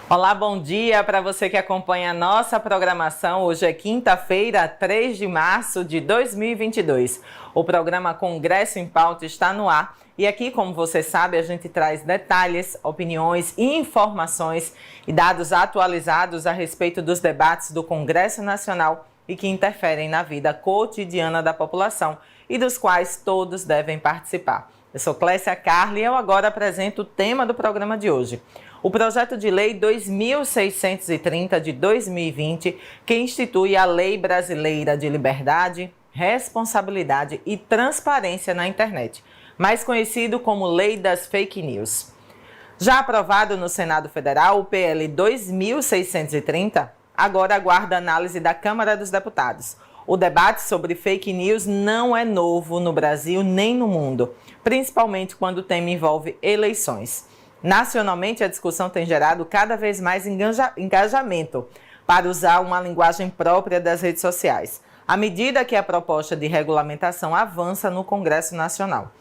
Olá, bom dia para você que acompanha a nossa programação. Hoje é quinta-feira, 3 de março de 2022. O programa Congresso em Pauta está no ar e aqui, como você sabe, a gente traz detalhes, opiniões, informações e dados atualizados a respeito dos debates do Congresso Nacional e que interferem na vida cotidiana da população e dos quais todos devem participar. Eu sou Clécia Carli e eu agora apresento o tema do programa de hoje. O projeto de lei 2630 de 2020, que institui a Lei Brasileira de Liberdade, Responsabilidade e Transparência na Internet, mais conhecido como Lei das Fake News. Já aprovado no Senado Federal, o PL 2630 agora aguarda análise da Câmara dos Deputados. O debate sobre fake news não é novo no Brasil nem no mundo, principalmente quando o tema envolve eleições. Nacionalmente, a discussão tem gerado cada vez mais engajamento para usar uma linguagem própria das redes sociais, à medida que a proposta de regulamentação avança no Congresso Nacional.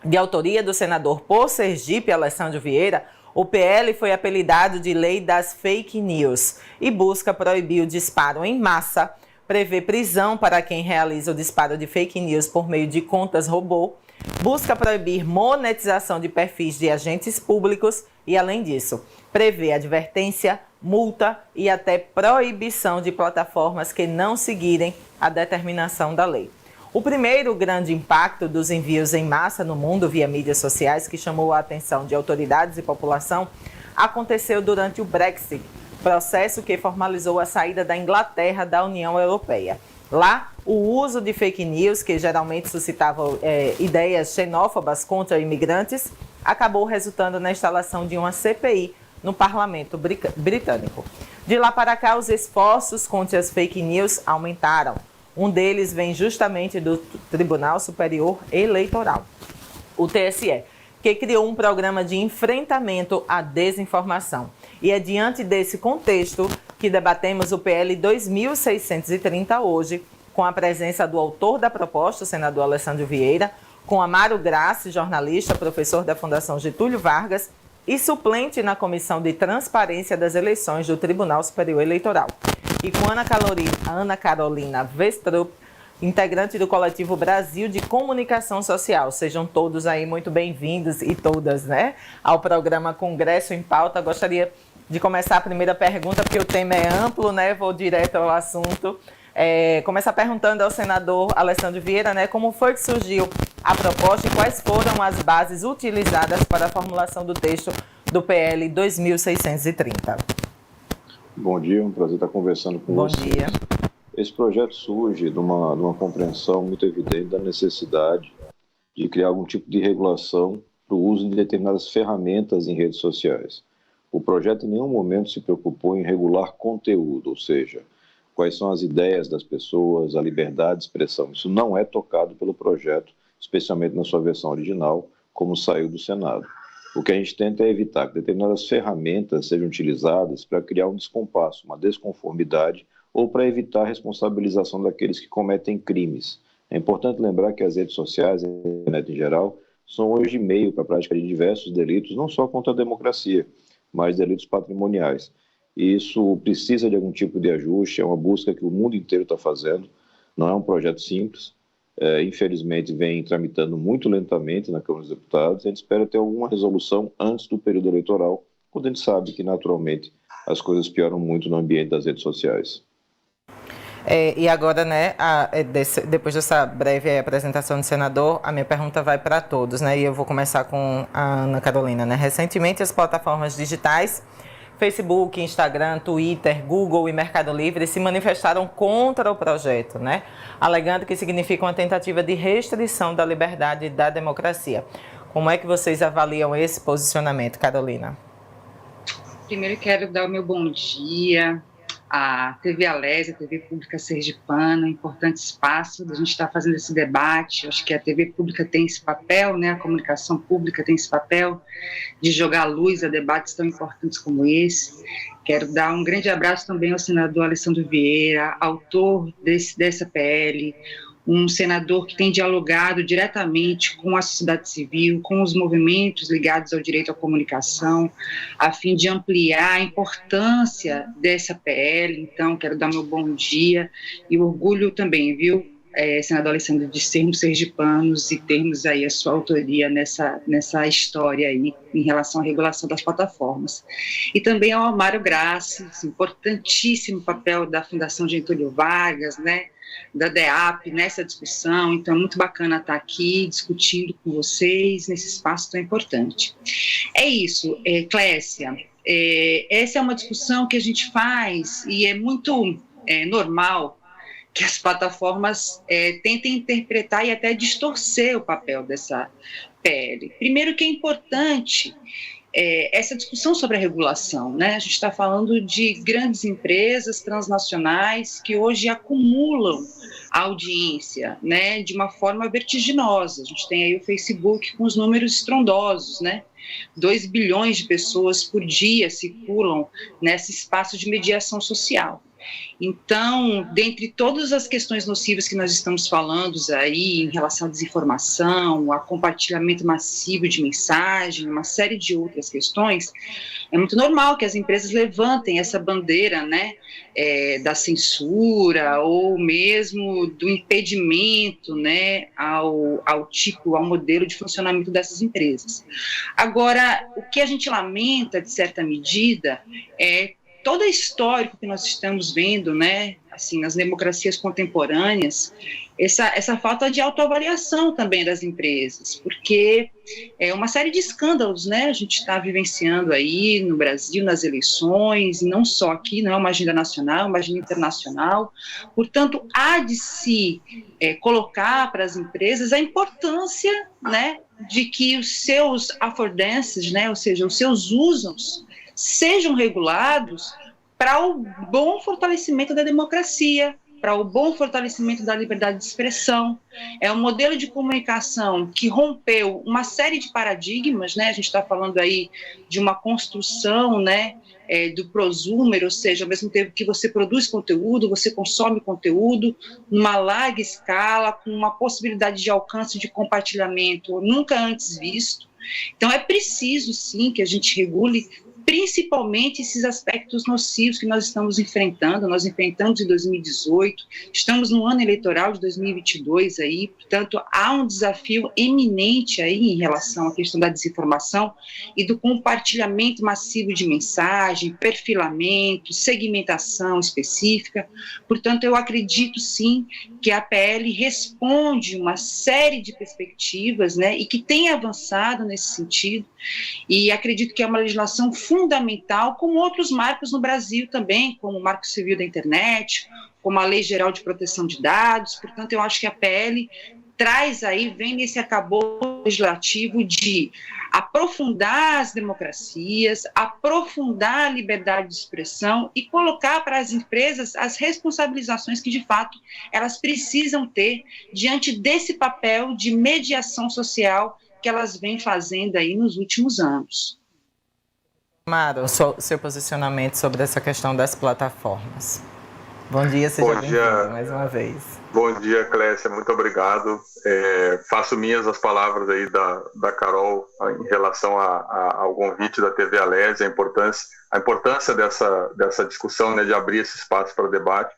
De autoria do senador por Sergipe, Alessandro Vieira, o PL foi apelidado de Lei das Fake News e busca proibir o disparo em massa, prevê prisão para quem realiza o disparo de fake news por meio de contas robô, busca proibir monetização de perfis de agentes públicos e, além disso, prevê advertência, multa e até proibição de plataformas que não seguirem a determinação da lei. O primeiro grande impacto dos envios em massa no mundo via mídias sociais, que chamou a atenção de autoridades e população, aconteceu durante o Brexit, processo que formalizou a saída da Inglaterra da União Europeia. Lá, o uso de fake news, que geralmente suscitava ideias xenófobas contra imigrantes, acabou resultando na instalação de uma CPI no parlamento britânico. De lá para cá, os esforços contra as fake news aumentaram. Um deles vem justamente do Tribunal Superior Eleitoral, o TSE, que criou um programa de enfrentamento à desinformação. E é diante desse contexto que debatemos o PL 2630 hoje, com a presença do autor da proposta, o senador Alessandro Vieira, com Amaro Grassi, jornalista, professor da Fundação Getúlio Vargas e suplente na Comissão de Transparência das Eleições do Tribunal Superior Eleitoral. E com Ana Carolina Westrup, integrante do coletivo Brasil de Comunicação Social. Sejam todos aí muito bem-vindos e todas, né, ao programa Congresso em Pauta. Gostaria de começar a primeira pergunta, porque o tema é amplo, né, vou direto ao assunto. Começar perguntando ao senador Alessandro Vieira, né, como foi que surgiu a proposta e quais foram as bases utilizadas para a formulação do texto do PL 2630. Bom dia, é um prazer estar conversando com vocês. Bom dia. Esse projeto surge de uma compreensão muito evidente da necessidade de criar algum tipo de regulação para o uso de determinadas ferramentas em redes sociais. O projeto em nenhum momento se preocupou em regular conteúdo, ou seja, quais são as ideias das pessoas, a liberdade de expressão. Isso não é tocado pelo projeto, especialmente na sua versão original, como saiu do Senado. O que a gente tenta é evitar que determinadas ferramentas sejam utilizadas para criar um descompasso, uma desconformidade, ou para evitar a responsabilização daqueles que cometem crimes. É importante lembrar que as redes sociais, a internet em geral, são hoje meio para a prática de diversos delitos, não só contra a democracia, mas delitos patrimoniais. E isso precisa de algum tipo de ajuste, é uma busca que o mundo inteiro está fazendo, não é um projeto simples, infelizmente vem tramitando muito lentamente na Câmara dos Deputados, a gente espera ter alguma resolução antes do período eleitoral, quando a gente sabe que naturalmente as coisas pioram muito no ambiente das redes sociais. E agora, né, depois dessa breve apresentação do senador, a minha pergunta vai para todos, né, e eu vou começar com a Ana Carolina, né. Recentemente, as plataformas digitais, Facebook, Instagram, Twitter, Google e Mercado Livre se manifestaram contra o projeto, né, alegando que significa uma tentativa de restrição da liberdade e da democracia. Como é que vocês avaliam esse posicionamento, Carolina? Primeiro quero dar o meu bom dia à TV Alésia, a TV Pública Sergipana, importante espaço da gente estar fazendo esse debate. Eu acho que a TV Pública tem esse papel, né? A comunicação pública tem esse papel de jogar luz a debates tão importantes como esse. Quero dar um grande abraço também ao senador Alessandro Vieira, autor dessa PL, um senador que tem dialogado diretamente com a sociedade civil, com os movimentos ligados ao direito à comunicação, a fim de ampliar a importância dessa PL. Então, quero dar meu bom dia e orgulho também, viu, senador Alessandro, de sermos sergipanos e termos aí a sua autoria nessa história aí em relação à regulação das plataformas. E também ao Amário Grassi, importantíssimo papel da Fundação Getúlio Vargas, né, da DEAP nessa discussão. Então é muito bacana estar aqui discutindo com vocês nesse espaço tão importante. É isso, Clécia, essa é uma discussão que a gente faz e é muito normal que as plataformas tentem interpretar e até distorcer o papel dessa PL. Primeiro que é importante essa discussão sobre a regulação, né? A gente está falando de grandes empresas transnacionais que hoje acumulam audiência, né, de uma forma vertiginosa. A gente tem aí o Facebook com os números estrondosos, né? 2 bilhões de pessoas por dia circulam nesse espaço de mediação social. Então, dentre todas as questões nocivas que nós estamos falando aí, em relação à desinformação, a compartilhamento massivo de mensagem, uma série de outras questões, é muito normal que as empresas levantem essa bandeira, né, da censura ou mesmo do impedimento, né, ao modelo de funcionamento dessas empresas. Agora, o que a gente lamenta, de certa medida, é todo o histórico que nós estamos vendo, né, assim, nas democracias contemporâneas, essa falta de autoavaliação também das empresas, porque uma série de escândalos, né, a gente está vivenciando aí no Brasil, nas eleições, e não só aqui, não é uma agenda nacional, é uma agenda internacional. Portanto, há de se colocar para as empresas a importância, né, de que os seus affordances, né, ou seja, os seus usos, sejam regulados para o bom fortalecimento da democracia, para o bom fortalecimento da liberdade de expressão. É um modelo de comunicação que rompeu uma série de paradigmas, né? A gente está falando aí de uma construção, né, do prosumer, ou seja, ao mesmo tempo que você produz conteúdo, você consome conteúdo numa larga escala, com uma possibilidade de alcance de compartilhamento nunca antes visto. Então é preciso, sim, que a gente regule principalmente esses aspectos nocivos que nós estamos enfrentando. Nós enfrentamos em 2018, estamos no ano eleitoral de 2022 aí, portanto, há um desafio eminente aí em relação à questão da desinformação e do compartilhamento massivo de mensagem, perfilamento, segmentação específica. Portanto, eu acredito sim que a PL responde uma série de perspectivas, né, e que tem avançado nesse sentido, e acredito que é uma legislação fundamental, como outros marcos no Brasil também, como o Marco Civil da Internet, como a Lei Geral de Proteção de Dados. Portanto, eu acho que a PL traz aí, vem nesse arcabouço legislativo de aprofundar as democracias, aprofundar a liberdade de expressão e colocar para as empresas as responsabilizações que, de fato, elas precisam ter diante desse papel de mediação social que elas vêm fazendo aí nos últimos anos. Amaro, seu posicionamento sobre essa questão das plataformas. Bom dia, seja bem-vindo mais uma vez. Bom dia, Clécia, muito obrigado. Faço minhas as palavras aí da Carol em relação ao convite da TV Alerj, a importância dessa discussão, né, de abrir esse espaço para debate.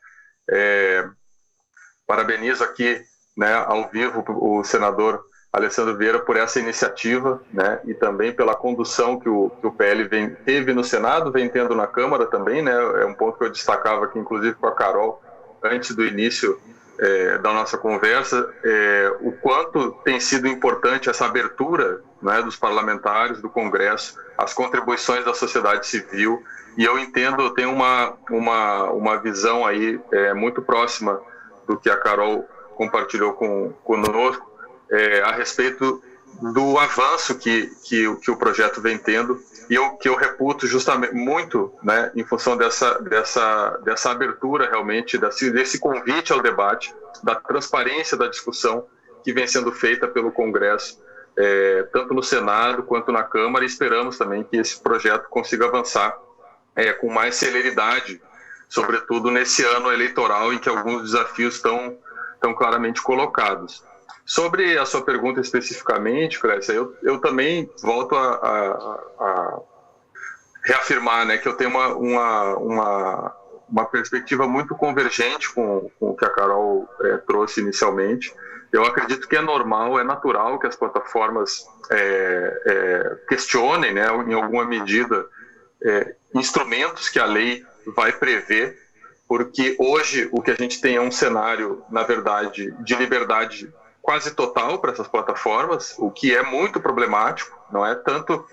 Parabenizo aqui, né, ao vivo o senador Alessandro Vieira por essa iniciativa, né, e também pela condução que o PL teve no Senado, vem tendo na Câmara também, né, é um ponto que eu destacava aqui, inclusive com a Carol, antes do início da nossa conversa, o quanto tem sido importante essa abertura, né, dos parlamentares, do Congresso, as contribuições da sociedade civil, e eu entendo, eu tenho uma visão aí muito próxima do que a Carol compartilhou conosco, a respeito do avanço que o projeto vem tendo, e que eu reputo justamente muito, né, em função dessa abertura realmente, desse convite ao debate, da transparência da discussão que vem sendo feita pelo Congresso, tanto no Senado quanto na Câmara, e esperamos também que esse projeto consiga avançar com mais celeridade, sobretudo nesse ano eleitoral em que alguns desafios estão claramente colocados. Sobre a sua pergunta especificamente, Clécia, eu também volto a reafirmar, né, que eu tenho uma perspectiva muito convergente com o que a Carol trouxe inicialmente. Eu acredito que é normal, é natural que as plataformas questionem, né, em alguma medida, instrumentos que a lei vai prever, porque hoje o que a gente tem é um cenário, na verdade, de liberdade quase total para essas plataformas, o que é muito problemático, não é? Tanto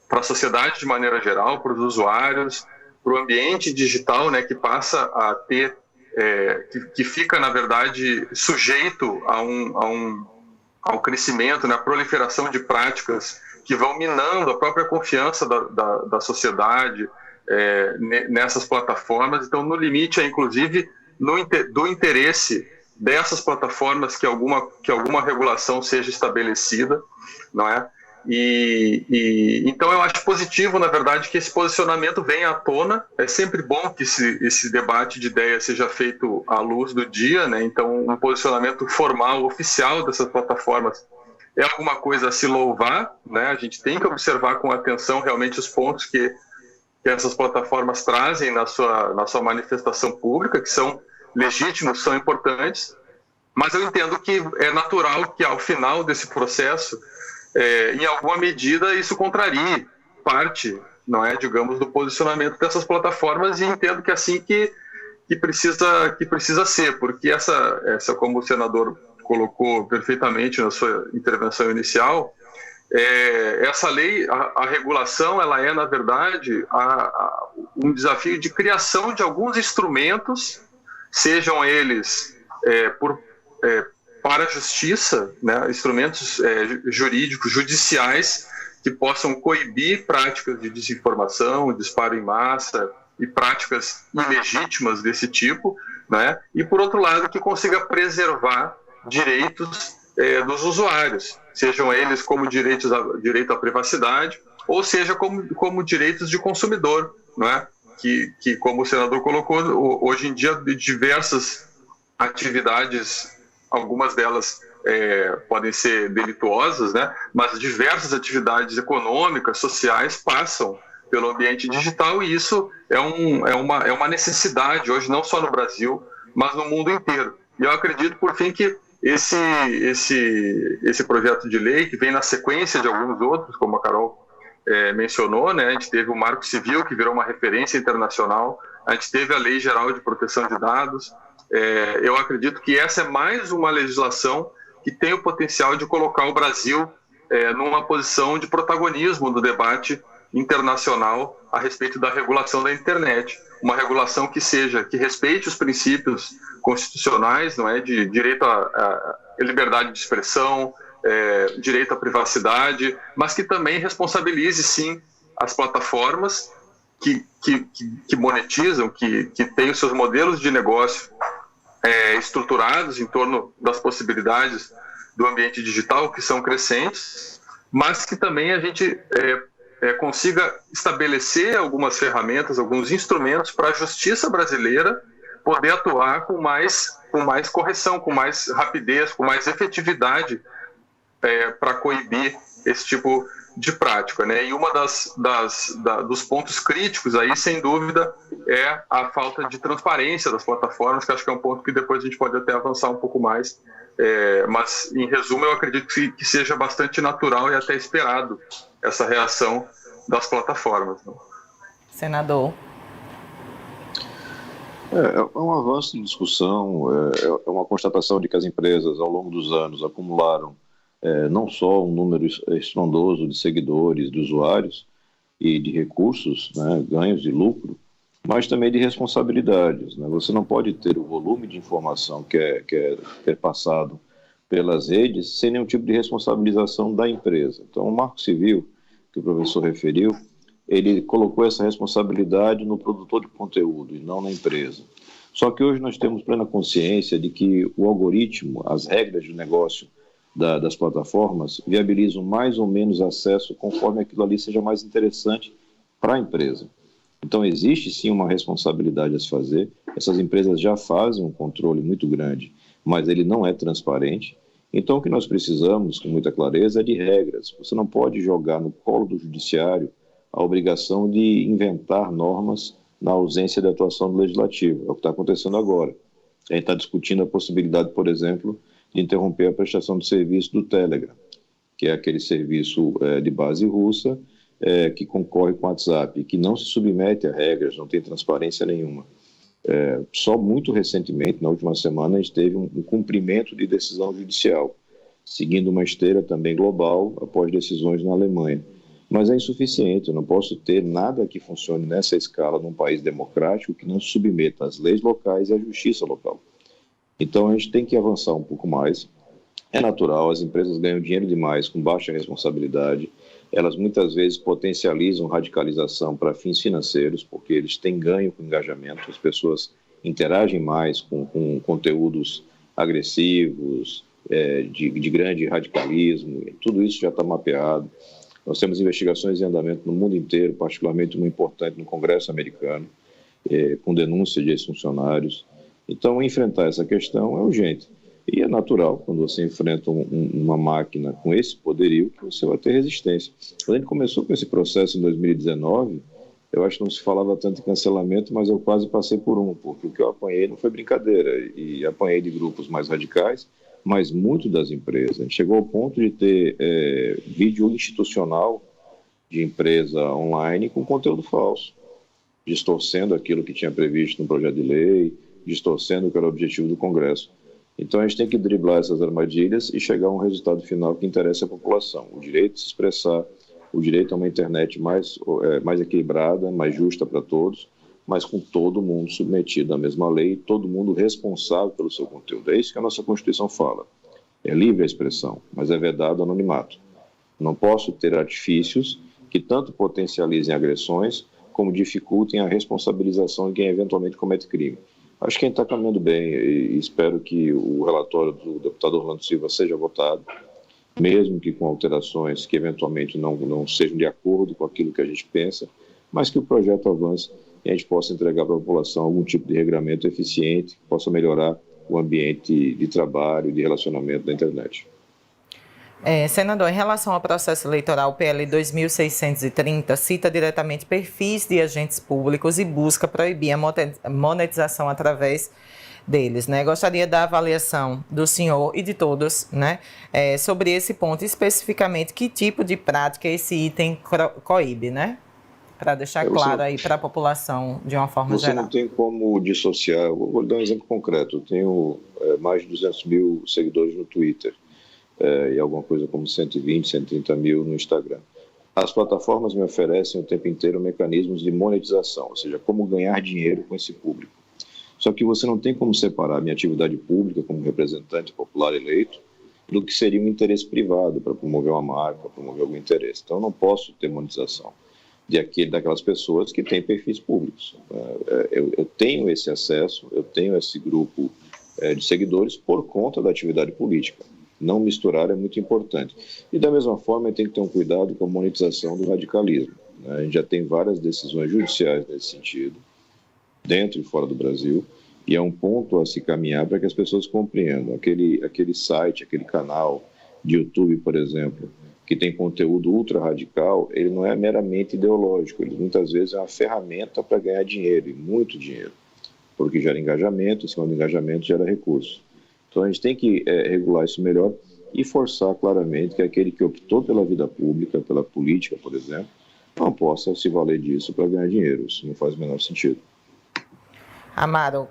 para a sociedade de maneira geral, para os usuários, para o ambiente digital, né, que passa a ter, que fica, na verdade, sujeito ao crescimento, né, à proliferação de práticas que vão minando a própria confiança da sociedade nessas plataformas. Então, no limite, inclusive, do interesse dessas plataformas que alguma regulação seja estabelecida, não é? Então eu acho positivo, na verdade, que esse posicionamento venha à tona. É sempre bom que esse debate de ideias seja feito à luz do dia, né? Então um posicionamento formal, oficial dessas plataformas é alguma coisa a se louvar, né? A gente tem que observar com atenção realmente os pontos que essas plataformas trazem na sua manifestação pública, que são legítimos, são importantes, mas eu entendo que é natural que ao final desse processo, em alguma medida, isso contrarie parte, não é, digamos, do posicionamento dessas plataformas, e entendo que é assim que precisa ser, porque essa, como o senador colocou perfeitamente na sua intervenção inicial, essa lei, a regulação, ela é, na verdade, um desafio de criação de alguns instrumentos, sejam eles para a justiça, né, instrumentos jurídicos, judiciais, que possam coibir práticas de desinformação, disparo em massa e práticas ilegítimas desse tipo, né, e, por outro lado, que consiga preservar direitos dos usuários, sejam eles como direito à privacidade, ou seja como direitos de consumidor, não é? Que, como o senador colocou, hoje em dia, de diversas atividades, algumas delas podem ser delituosas, né? Mas diversas atividades econômicas, sociais, passam pelo ambiente digital, e isso é uma necessidade hoje, não só no Brasil, mas no mundo inteiro. E eu acredito, por fim, que esse projeto de lei, que vem na sequência de alguns outros, como a Carol mencionou, né? A gente teve o Marco Civil, que virou uma referência internacional, a gente teve a Lei Geral de Proteção de Dados. Eu acredito que essa é mais uma legislação que tem o potencial de colocar o Brasil numa posição de protagonismo do debate internacional a respeito da regulação da internet, uma regulação que respeite os princípios constitucionais, não é, de direito à liberdade de expressão, direito à privacidade, mas que também responsabilize, sim, as plataformas que monetizam, que têm os seus modelos de negócio estruturados em torno das possibilidades do ambiente digital, que são crescentes, mas que também a gente consiga estabelecer algumas ferramentas, alguns instrumentos para a justiça brasileira poder atuar com mais correção, com mais rapidez, com mais efetividade para coibir esse tipo de prática, né? E uma dos pontos críticos aí, sem dúvida, é a falta de transparência das plataformas, que acho que é um ponto que depois a gente pode até avançar um pouco mais, mas, em resumo, eu acredito que seja bastante natural e até esperado essa reação das plataformas, né? Senador. É um avanço de discussão, é uma constatação de que as empresas, ao longo dos anos, acumularam não só um número estrondoso de seguidores, de usuários e de recursos, né, ganhos de lucro, mas também de responsabilidades, né? Você não pode ter o volume de informação que é passado pelas redes sem nenhum tipo de responsabilização da empresa. Então, o Marco Civil, que o professor referiu, ele colocou essa responsabilidade no produtor de conteúdo e não na empresa. Só que hoje nós temos plena consciência de que o algoritmo, as regras de negócio das plataformas viabilizam mais ou menos acesso conforme aquilo ali seja mais interessante para a empresa. Então existe sim uma responsabilidade a se fazer, essas empresas já fazem um controle muito grande mas ele não é transparente. Então, o que nós precisamos, com muita clareza, é de regras. Você não pode jogar no colo do judiciário a obrigação de inventar normas na ausência de atuação do legislativo. É o que está acontecendo agora. A gente está discutindo a possibilidade, por exemplo, de interromper a prestação de serviço do Telegram, que é aquele serviço de base russa que concorre com o WhatsApp, que não se submete a regras, não tem transparência nenhuma. Só muito recentemente, na última semana, a gente teve um cumprimento de decisão judicial, seguindo uma esteira também global após decisões na Alemanha. Mas é insuficiente, eu não posso ter nada que funcione nessa escala num país democrático que não se submeta às leis locais e à justiça local. Então a gente tem que avançar um pouco mais. É natural, as empresas ganham dinheiro demais com baixa responsabilidade, elas muitas vezes potencializam radicalização para fins financeiros, porque eles têm ganho com engajamento, as pessoas interagem mais com conteúdos agressivos, de grande radicalismo, tudo isso já está mapeado. Nós temos investigações em andamento no mundo inteiro, particularmente uma importante no Congresso americano, com denúncia de ex-funcionários. Então, enfrentar essa questão é urgente. E é natural, quando você enfrenta uma máquina com esse poderio, que você vai ter resistência. Quando a gente começou com esse processo em 2019, eu acho que não se falava tanto em cancelamento, mas eu quase passei por porque o que eu apanhei não foi brincadeira, e apanhei de grupos mais radicais, mas muito das empresas. A gente chegou ao ponto de ter vídeo institucional de empresa online com conteúdo falso, distorcendo aquilo que tinha previsto no projeto de lei, distorcendo o que era o objetivo do Congresso. Então a gente tem que driblar essas armadilhas e chegar a um resultado final que interesse a população. O direito de se expressar, o direito a uma internet mais equilibrada, mais justa para todos, mas com todo mundo submetido à mesma lei e todo mundo responsável pelo seu conteúdo. É isso que a nossa Constituição fala. É livre a expressão, mas é vedado o anonimato. Não posso ter artifícios que tanto potencializem agressões como dificultem a responsabilização de quem eventualmente comete crime. Acho que a gente está caminhando bem e espero que o relatório do deputado Orlando Silva seja votado, mesmo que com alterações que eventualmente não sejam de acordo com aquilo que a gente pensa, mas que o projeto avance e a gente possa entregar para a população algum tipo de regramento eficiente que possa melhorar o ambiente de trabalho e de relacionamento da internet. Senador, em relação ao processo eleitoral, o PL 2630 cita diretamente perfis de agentes públicos e busca proibir a monetização através deles, né? Gostaria da avaliação do senhor e de todos, né, sobre esse ponto, especificamente que tipo de prática esse item coíbe, né? Para deixar claro aí para a população de uma forma geral. Você não tem como dissociar. Vou dar um exemplo concreto. Eu tenho mais de 200 mil seguidores no Twitter. E alguma coisa como 120, 130 mil no Instagram. As plataformas me oferecem o tempo inteiro mecanismos de monetização, ou seja, como ganhar dinheiro com esse público. Só que você não tem como separar a minha atividade pública como representante popular eleito do que seria um interesse privado para promover uma marca, promover algum interesse. Então, eu não posso ter monetização daquelas pessoas que têm perfis públicos. Eu tenho esse acesso, eu tenho esse grupo de seguidores por conta da atividade política. Não misturar é muito importante. E da mesma forma, tem que ter um cuidado com a monetização do radicalismo. A gente já tem várias decisões judiciais nesse sentido, dentro e fora do Brasil, e é um ponto a se caminhar para que as pessoas compreendam. Aquele site, aquele canal de YouTube, por exemplo, que tem conteúdo ultra radical, ele não é meramente ideológico, ele muitas vezes é uma ferramenta para ganhar dinheiro, e muito dinheiro, porque gera engajamento, e cima do engajamento gera recursos. Então a gente tem que regular isso melhor e forçar claramente que aquele que optou pela vida pública, pela política, por exemplo, não possa se valer disso para ganhar dinheiro. Isso não faz o menor sentido. Amaro,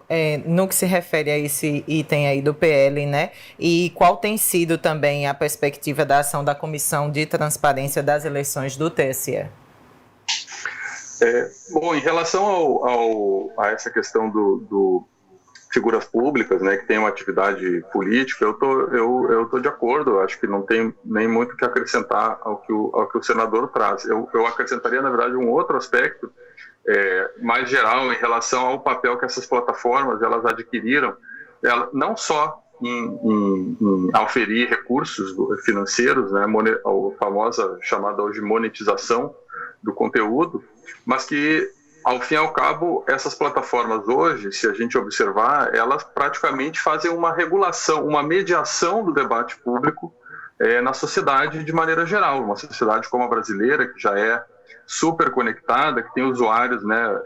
no que se refere a esse item aí do PL, né? E qual tem sido também a perspectiva da ação da Comissão de Transparência das Eleições do TSE? Bom, em relação a essa questão do figuras públicas, né, que têm uma atividade política, eu tô de acordo. Acho que não tem nem muito o que acrescentar ao que o senador traz. Eu acrescentaria, na verdade, um outro aspecto mais geral em relação ao papel que essas plataformas elas adquiriram, não só em auferir recursos financeiros, né, a famosa chamada hoje monetização do conteúdo, mas que ao fim e ao cabo, essas plataformas hoje, se a gente observar, elas praticamente fazem uma regulação, uma mediação do debate público na sociedade de maneira geral. Uma sociedade como a brasileira, que já é super conectada, que tem usuários, né,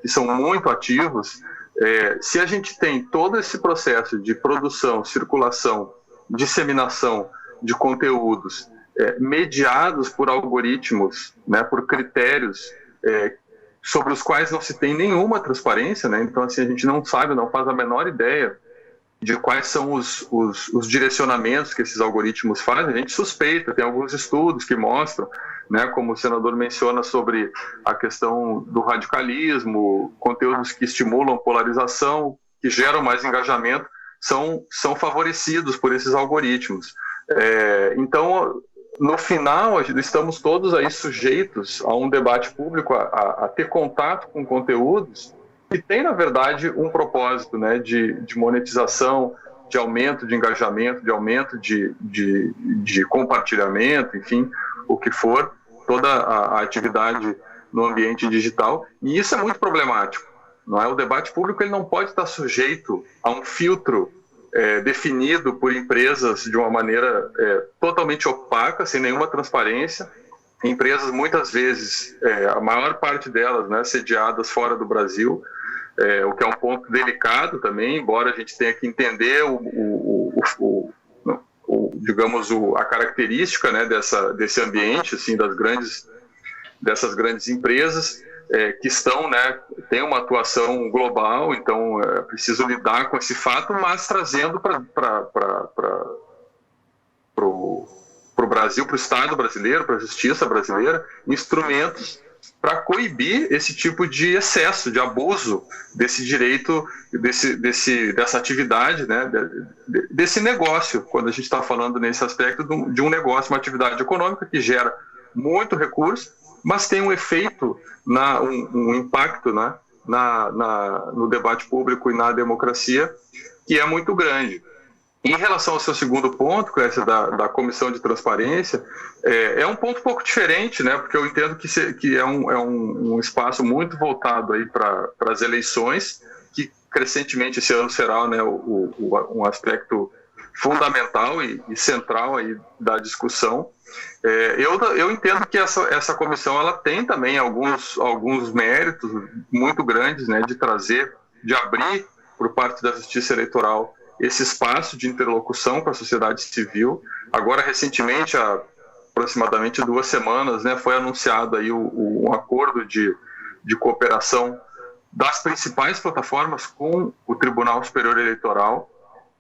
que são muito ativos. Se a gente tem todo esse processo de produção, circulação, disseminação de conteúdos mediados por algoritmos, né, por critérios sobre os quais não se tem nenhuma transparência, né? Então, assim, a gente não sabe, não faz a menor ideia de quais são os direcionamentos que esses algoritmos fazem. A gente suspeita, tem alguns estudos que mostram, né, como o senador menciona sobre a questão do radicalismo, conteúdos que estimulam polarização, que geram mais engajamento, são favorecidos por esses algoritmos. Então, no final, estamos todos aí sujeitos a um debate público, a ter contato com conteúdos que tem, na verdade, um propósito, né, de monetização, de aumento de engajamento, de aumento de compartilhamento, enfim, o que for, toda a atividade no ambiente digital. E isso é muito problemático, não é? O debate público ele não pode estar sujeito a um filtro definido por empresas de uma maneira totalmente opaca, sem nenhuma transparência. Empresas, muitas vezes, a maior parte delas, né, sediadas fora do Brasil, o que é um ponto delicado também, embora a gente tenha que entender digamos, a característica, né, desse ambiente, assim, dessas grandes empresas, que estão, né, tem uma atuação global, então é preciso lidar com esse fato, mas trazendo para o Brasil, para o Estado brasileiro, para a justiça brasileira, instrumentos para coibir esse tipo de excesso, de abuso desse direito, dessa atividade, né, desse negócio, quando a gente está falando nesse aspecto de um negócio, uma atividade econômica que gera muito recurso, mas tem um efeito, um impacto, né, no debate público e na democracia, que é muito grande. Em relação ao seu segundo ponto, Clécia, da Comissão de Transparência, é um ponto um pouco diferente, né, porque eu entendo que é um espaço muito voltado para as eleições, que crescentemente esse ano será, né, um aspecto fundamental e central aí da discussão. Eu entendo que essa comissão ela tem também alguns méritos muito grandes, né, de abrir por parte da Justiça Eleitoral esse espaço de interlocução com a sociedade civil. Agora, recentemente, há aproximadamente 2 semanas, né, foi anunciado aí um acordo de cooperação das principais plataformas com o Tribunal Superior Eleitoral,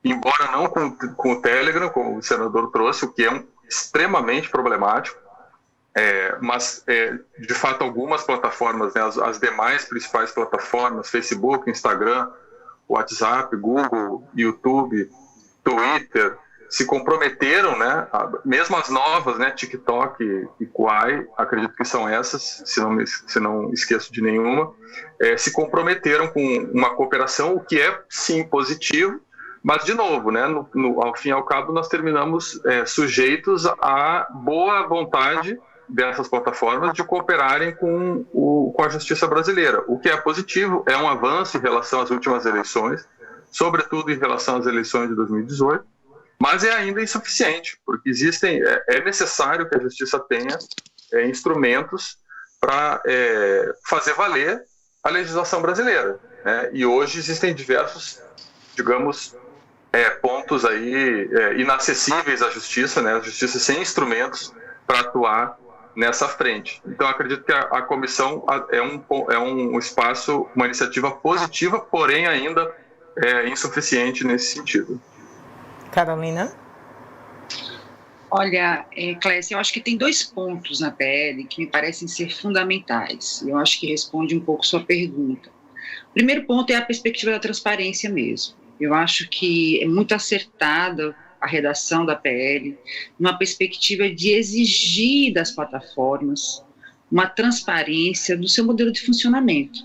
embora não com o Telegram, como o senador trouxe, o que é extremamente problemático, mas, de fato, algumas plataformas, né, as demais principais plataformas, Facebook, Instagram, WhatsApp, Google, YouTube, Twitter, se comprometeram, né, mesmo as novas, né, TikTok e Quai, acredito que são essas, se não esqueço de nenhuma, se comprometeram com uma cooperação, o que é, sim, positivo, mas, de novo, né, ao fim e ao cabo, nós terminamos sujeitos à boa vontade dessas plataformas de cooperarem com a justiça brasileira. O que é positivo, é um avanço em relação às últimas eleições, sobretudo em relação às eleições de 2018, mas é ainda insuficiente, porque é necessário que a justiça tenha instrumentos para fazer valer a legislação brasileira, né? E hoje existem diversos, digamos, pontos aí inacessíveis à justiça, né? A justiça sem instrumentos para atuar nessa frente. Então, acredito que a comissão é um espaço, uma iniciativa positiva, porém ainda insuficiente nesse sentido. Carolina? Olha, Clécia, eu acho que tem 2 pontos na PL que me parecem ser fundamentais. Eu acho que responde um pouco sua pergunta. O primeiro ponto é a perspectiva da transparência mesmo. Eu acho que é muito acertada a redação da PL, numa perspectiva de exigir das plataformas uma transparência do seu modelo de funcionamento.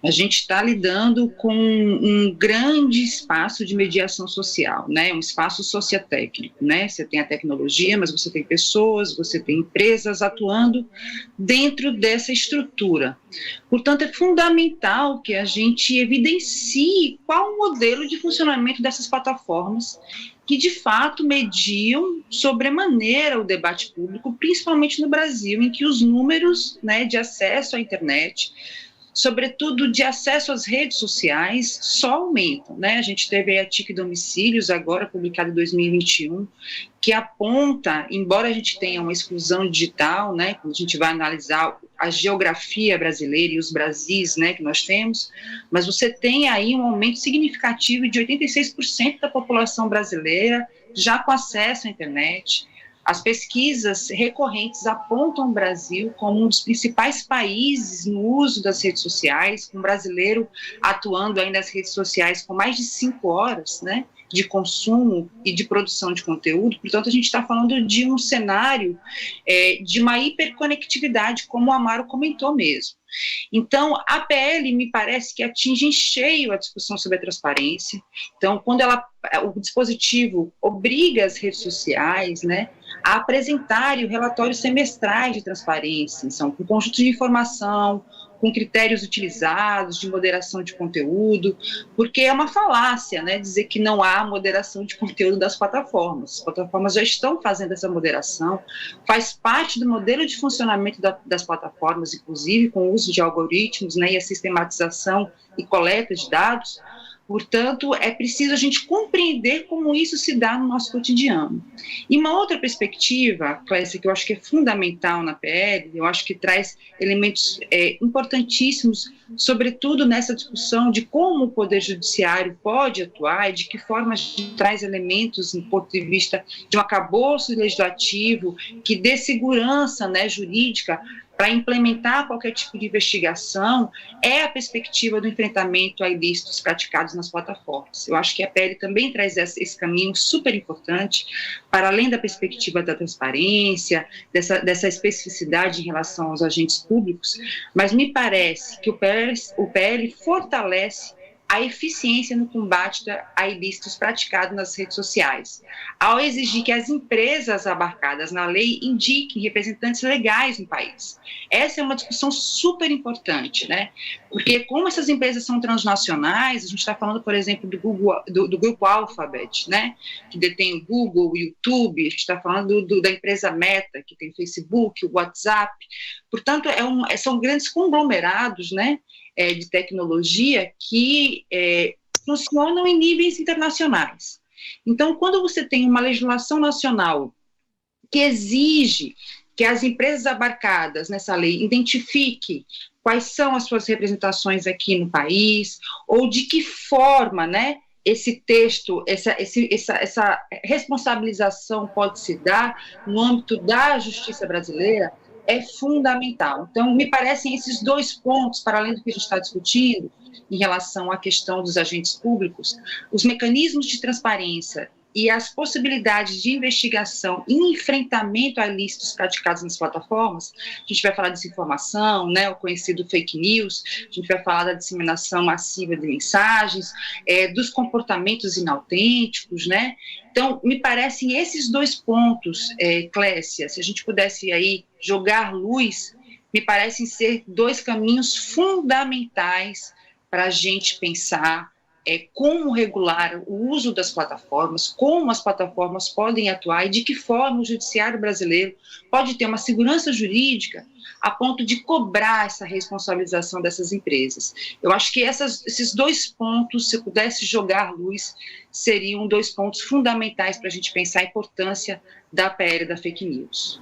A gente está lidando com um grande espaço de mediação social, né? Um espaço sociotécnico, né? Você tem a tecnologia, mas você tem pessoas, você tem empresas atuando dentro dessa estrutura. Portanto, é fundamental que a gente evidencie qual o modelo de funcionamento dessas plataformas que, de fato, mediam sobremaneira o debate público, principalmente no Brasil, em que os números, né, de acesso à internet, sobretudo de acesso às redes sociais, só aumentam, né? A gente teve a TIC Domicílios, agora publicada em 2021, que aponta, embora a gente tenha uma exclusão digital, né, quando a gente vai analisar a geografia brasileira e os Brasis, né, que nós temos, mas você tem aí um aumento significativo de 86% da população brasileira já com acesso à internet. As pesquisas recorrentes apontam o Brasil como um dos principais países no uso das redes sociais, com o brasileiro atuando aí nas redes sociais com mais de 5 horas, né, de consumo e de produção de conteúdo. Portanto, a gente está falando de um cenário de uma hiperconectividade, como o Amaro comentou mesmo. Então, a PL me parece que atinge em cheio a discussão sobre a transparência. Então, quando o dispositivo obriga as redes sociais, né, a apresentarem relatórios semestrais de transparência, são com conjunto de informação, com critérios utilizados de moderação de conteúdo, porque é uma falácia, né, dizer que não há moderação de conteúdo das plataformas. As plataformas já estão fazendo essa moderação, faz parte do modelo de funcionamento das plataformas, inclusive com o uso de algoritmos, né, e a sistematização e coleta de dados. Portanto, é preciso a gente compreender como isso se dá no nosso cotidiano. E uma outra perspectiva, Clécia, que eu acho que é fundamental na PL, eu acho que traz elementos importantíssimos, sobretudo nessa discussão de como o Poder Judiciário pode atuar e de que forma a gente traz elementos do ponto de vista de um arcabouço legislativo que dê segurança, né, jurídica para implementar qualquer tipo de investigação, é a perspectiva do enfrentamento a ilícitos praticados nas plataformas. Eu acho que a PL também traz esse caminho super importante, para além da perspectiva da transparência, dessa especificidade em relação aos agentes públicos, mas me parece que o PL fortalece a eficiência no combate a ilícitos praticados nas redes sociais, ao exigir que as empresas abarcadas na lei indiquem representantes legais no país. Essa é uma discussão super importante, né? Porque como essas empresas são transnacionais, a gente está falando, por exemplo, do grupo Alphabet, né? Que detém o Google, o YouTube, a gente está falando da empresa Meta, que tem o Facebook, o WhatsApp. Portanto, são grandes conglomerados, né, de tecnologia que funcionam em níveis internacionais. Então, quando você tem uma legislação nacional que exige que as empresas abarcadas nessa lei identifiquem quais são as suas representações aqui no país, ou de que forma, né, esse texto, essa responsabilização pode se dar no âmbito da justiça brasileira, é fundamental. Então, me parecem esses dois pontos, para além do que a gente está discutindo, em relação à questão dos agentes públicos, os mecanismos de transparência e as possibilidades de investigação e enfrentamento a ilícitos praticados nas plataformas. A gente vai falar de desinformação, né, o conhecido fake news, a gente vai falar da disseminação massiva de mensagens, dos comportamentos inautênticos, né. Então, me parecem esses dois pontos, Clécia, se a gente pudesse aí jogar luz, me parecem ser dois caminhos fundamentais para a gente pensar como regular o uso das plataformas, como as plataformas podem atuar e de que forma o judiciário brasileiro pode ter uma segurança jurídica a ponto de cobrar essa responsabilização dessas empresas. Eu acho que esses dois pontos, se eu pudesse jogar luz, seriam dois pontos fundamentais para a gente pensar a importância da PL da fake news.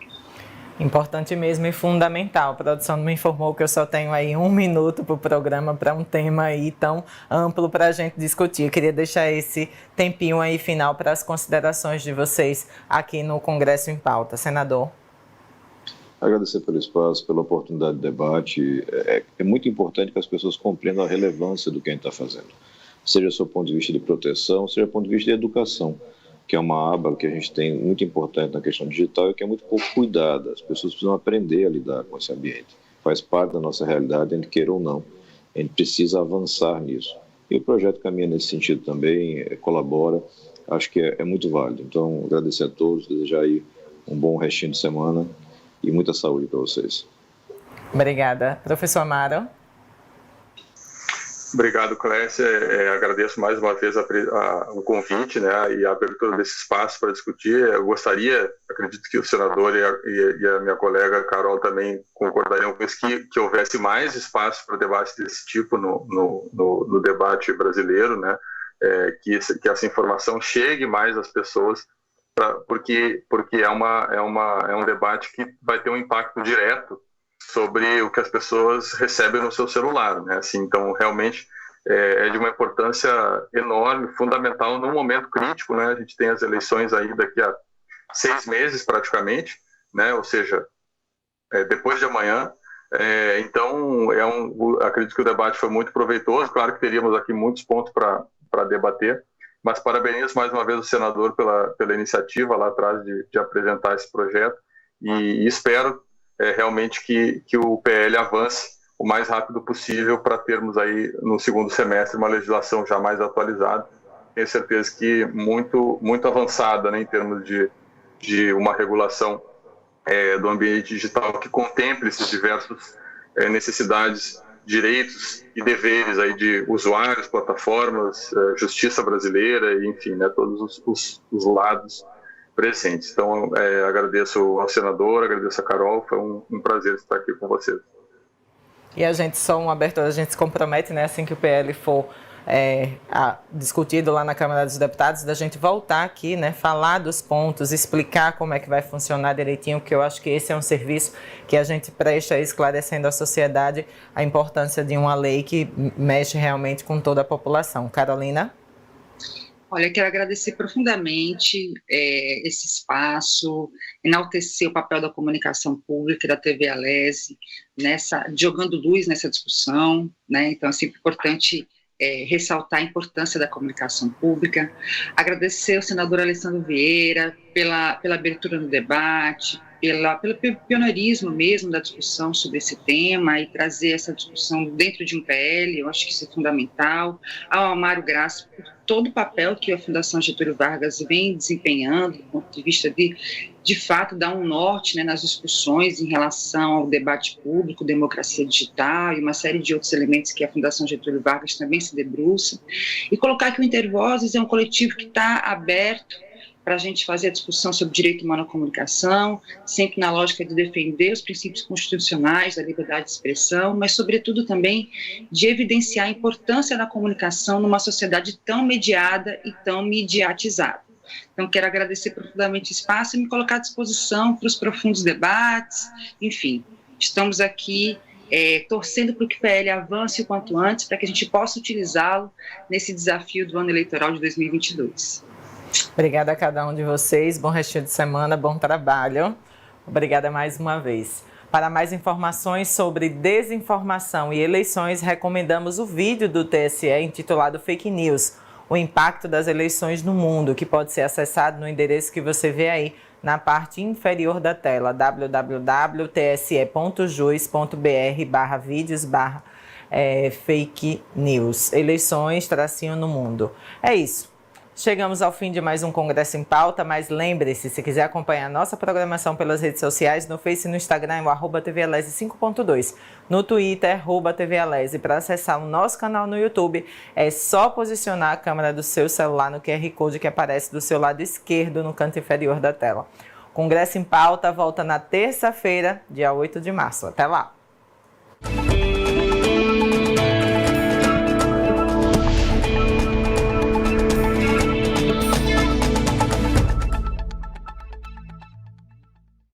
Importante mesmo e fundamental. A produção me informou que eu só tenho aí 1 minuto para o programa, para um tema aí tão amplo para a gente discutir. Eu queria deixar esse tempinho aí final para as considerações de vocês aqui no Congresso em Pauta. Senador. Agradecer pelo espaço, pela oportunidade de debate. É muito importante que as pessoas compreendam a relevância do que a gente está fazendo. Seja do ponto de vista de proteção, seja do ponto de vista de educação, que é uma aba que a gente tem muito importante na questão digital e que é muito pouco cuidada. As pessoas precisam aprender a lidar com esse ambiente. Faz parte da nossa realidade, a gente queira ou não. A gente precisa avançar nisso. E o projeto caminha nesse sentido também, colabora, acho que é muito válido. Então, agradecer a todos, desejar aí um bom restinho de semana e muita saúde para vocês. Obrigada. Professor Amaro. Obrigado, Clécia. Agradeço mais uma vez o convite, né, e a abertura desse espaço para discutir. Eu gostaria, acredito que o senador e a minha colega Carol também concordariam com isso, que houvesse mais espaço para debate desse tipo no debate brasileiro, né, que essa informação chegue mais às pessoas, porque é um debate que vai ter um impacto direto sobre o que as pessoas recebem no seu celular, né? Assim, então, realmente, é de uma importância enorme, fundamental, num momento crítico, né? A gente tem as eleições aí daqui a 6 meses, praticamente, né? Ou seja, depois de amanhã. Então, acredito que o debate foi muito proveitoso. Claro que teríamos aqui muitos pontos para debater, mas parabenizo mais uma vez o senador pela iniciativa lá atrás de apresentar esse projeto e espero realmente que o PL avance o mais rápido possível para termos aí no segundo semestre uma legislação já mais atualizada. Tenho certeza que muito, muito avançada, né, em termos de uma regulação do ambiente digital que contemple esses diversos necessidades, direitos e deveres aí de usuários, plataformas, justiça brasileira, enfim, né, todos os lados presentes. Então, agradeço ao senador, agradeço a Carol, foi um prazer estar aqui com vocês. E a gente, só uma abertura, a gente se compromete, né, assim que o PL for discutido lá na Câmara dos Deputados, da gente voltar aqui, né, falar dos pontos, explicar como é que vai funcionar direitinho, porque eu acho que esse é um serviço que a gente presta esclarecendo à sociedade a importância de uma lei que mexe realmente com toda a população. Carolina? Olha, quero agradecer profundamente esse espaço, enaltecer o papel da comunicação pública e da TV Alesi, jogando luz nessa discussão, né? Então é sempre importante ressaltar a importância da comunicação pública, agradecer ao senador Alessandro Vieira pela abertura no debate, pelo pioneirismo mesmo da discussão sobre esse tema e trazer essa discussão dentro de um PL, eu acho que isso é fundamental, ao Amaro Graça por todo o papel que a Fundação Getúlio Vargas vem desempenhando do ponto de vista de fato, dar um norte, né, nas discussões em relação ao debate público, democracia digital e uma série de outros elementos que a Fundação Getúlio Vargas também se debruça, e colocar que o Intervozes é um coletivo que está aberto para a gente fazer a discussão sobre direito humano à comunicação, sempre na lógica de defender os princípios constitucionais da liberdade de expressão, mas, sobretudo, também de evidenciar a importância da comunicação numa sociedade tão mediada e tão mediatizada. Então, quero agradecer profundamente o espaço e me colocar à disposição para os profundos debates, enfim, estamos aqui torcendo para que o PL avance o quanto antes, para que a gente possa utilizá-lo nesse desafio do ano eleitoral de 2022. Obrigada a cada um de vocês, bom restinho de semana, bom trabalho. Obrigada mais uma vez. Para mais informações sobre desinformação e eleições, recomendamos o vídeo do TSE intitulado Fake News, o impacto das eleições no mundo, que pode ser acessado no endereço que você vê aí na parte inferior da tela, www.tse.jus.br/vídeos/fake news. Eleições, tracinho no mundo. É isso. Chegamos ao fim de mais um Congresso em Pauta, mas lembre-se, se quiser acompanhar nossa programação pelas redes sociais, no Face e no Instagram, o @TVAlesi 5.2, no Twitter, @TVAlesi. Para acessar o nosso canal no YouTube, é só posicionar a câmera do seu celular no QR Code que aparece do seu lado esquerdo, no canto inferior da tela. Congresso em Pauta volta na terça-feira, dia 8 de março. Até lá!